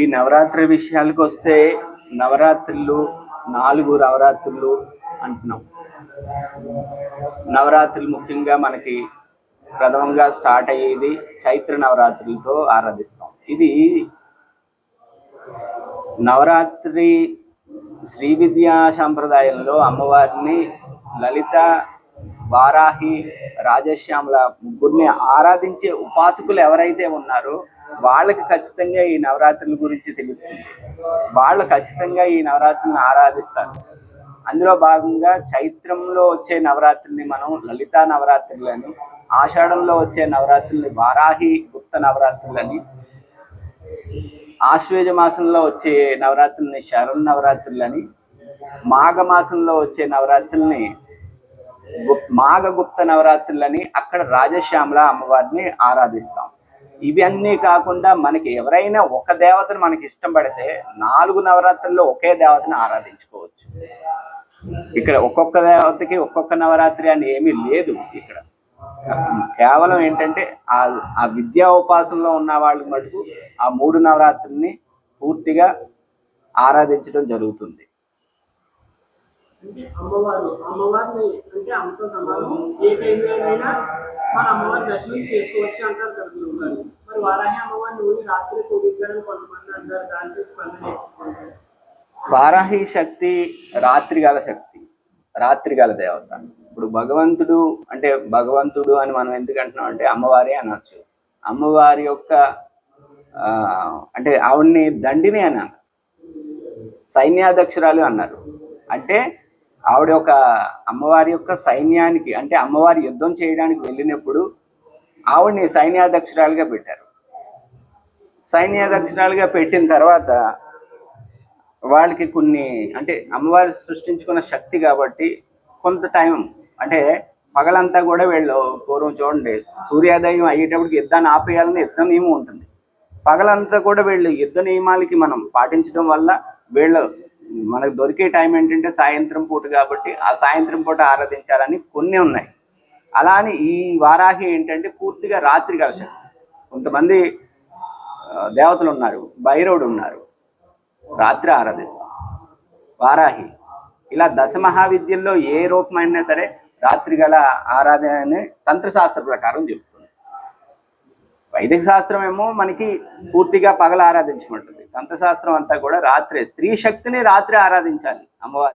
ఈ నవరాత్రి విషయాలకు వస్తే నవరాత్రులు 4 నవరాత్రులు అంటున్నాం. నవరాత్రులు ముఖ్యంగా మనకి ప్రథమంగా స్టార్ట్ అయ్యేది చైత్ర నవరాత్రులతో ఆరాధిస్తాం. ఇది నవరాత్రి శ్రీ విద్యా సంప్రదాయంలో అమ్మవారిని లలిత, వారాహి, రాజశ్యామల ముగ్గురిని ఆరాధించే ఉపాసకులు ఎవరైతే ఉన్నారో వాళ్ళకి ఖచ్చితంగా ఈ నవరాత్రుల గురించి తెలుస్తుంది. వాళ్ళు ఖచ్చితంగా ఈ నవరాత్రులను ఆరాధిస్తారు. అందులో భాగంగా చైత్రంలో వచ్చే నవరాత్రుల్ని మనం లలితా నవరాత్రులని, ఆషాఢంలో వచ్చే నవరాత్రుల్ని వారాహి గుప్త నవరాత్రులని, ఆశ్వేజ మాసంలో వచ్చే నవరాత్రుల్ని శరణ్ నవరాత్రులని, మాఘమాసంలో వచ్చే నవరాత్రుల్ని మాఘ గుప్త నవరాత్రులని, అక్కడ రాజశ్యామల అమ్మవారిని ఆరాధిస్తాం. ఇవన్నీ కాకుండా మనకి ఎవరైనా ఒక దేవతను మనకి ఇష్టం పడితే 4 నవరాత్రుల్లో ఒకే దేవతను ఆరాధించుకోవచ్చు. ఇక్కడ ఒక్కొక్క దేవతకి ఒక్కొక్క నవరాత్రి అని ఏమీ లేదు. ఇక్కడ కేవలం ఏంటంటే ఆ విద్యా ఉపాసనలో ఉన్న వాళ్ళకి మటుకు ఆ 3 నవరాత్రుల్ని పూర్తిగా ఆరాధించడం జరుగుతుంది. అమ్మవారిని అంటే అమ్మతో సమానం. ఏ టైంలోనైనా మన అమ్మవారి దర్శనం చేసుకోవచ్చు అంటారు కదా. మరి వారాహి అమ్మవారిని ఊరి రాత్రి పూజించడం కొంతమంది అంటారు. దాని వారాహి శక్తి రాత్రికాల శక్తి, రాత్రికాల దేవత. ఇప్పుడు భగవంతుడు అంటే భగవంతుడు అని మనం ఎందుకు అంటున్నాం అంటే అమ్మవారి అనొచ్చు. అమ్మవారి యొక్క అంటే ఆవిడ్ని దండిని అన్నారు, సైన్యాధ్యక్షురాలు అన్నారు. అంటే ఆవిడ ఒక అమ్మవారి యొక్క సైన్యానికి అంటే అమ్మవారి యుద్ధం చేయడానికి వెళ్ళినప్పుడు ఆవిడ్ని సైన్యాధ్యక్షురాలుగా పెట్టారు. సైన్యాధ్యక్షురాలుగా పెట్టిన తర్వాత వాళ్ళకి కొన్ని అంటే అమ్మవారి సృష్టించుకున్న శక్తి కాబట్టి కొంత టైం అంటే పగలంతా కూడా వీళ్ళు పూర్వం చూడండి సూర్యోదయం అయ్యేటప్పటికి యుద్ధాన్ని ఆపేయాలని యుద్ధ నియమం ఉంటుంది. పగలంతా కూడా వీళ్ళు యుద్ధ నియమాలకి మనం పాటించడం వల్ల వీళ్ళు మనకు దొరికే టైం ఏంటంటే సాయంత్రం పూట కాబట్టి ఆ సాయంత్రం పూట ఆరాధించాలని కొన్ని ఉన్నాయి. అలా అని ఈ వారాహి ఏంటంటే పూర్తిగా రాత్రి కాల శక్తి. కొంతమంది దేవతలు ఉన్నారు, భైరవుడు ఉన్నారు, రాత్రి ఆరాధిస్తాం. వారాహి ఇలా దశమహావిద్యల్లో ఏ రూపమైనా సరే రాత్రి గల ఆరాధన తంత్రశాస్త్ర ప్రకారం చెప్తుంది. వైదిక శాస్త్రం ఏమో మనకి పూర్తిగా పగల ఆరాధించమంటుంది. తంత్రశాస్త్రం అంతా కూడా రాత్రి, స్త్రీ శక్తిని రాత్రి ఆరాధించాలి అమ్మవారి.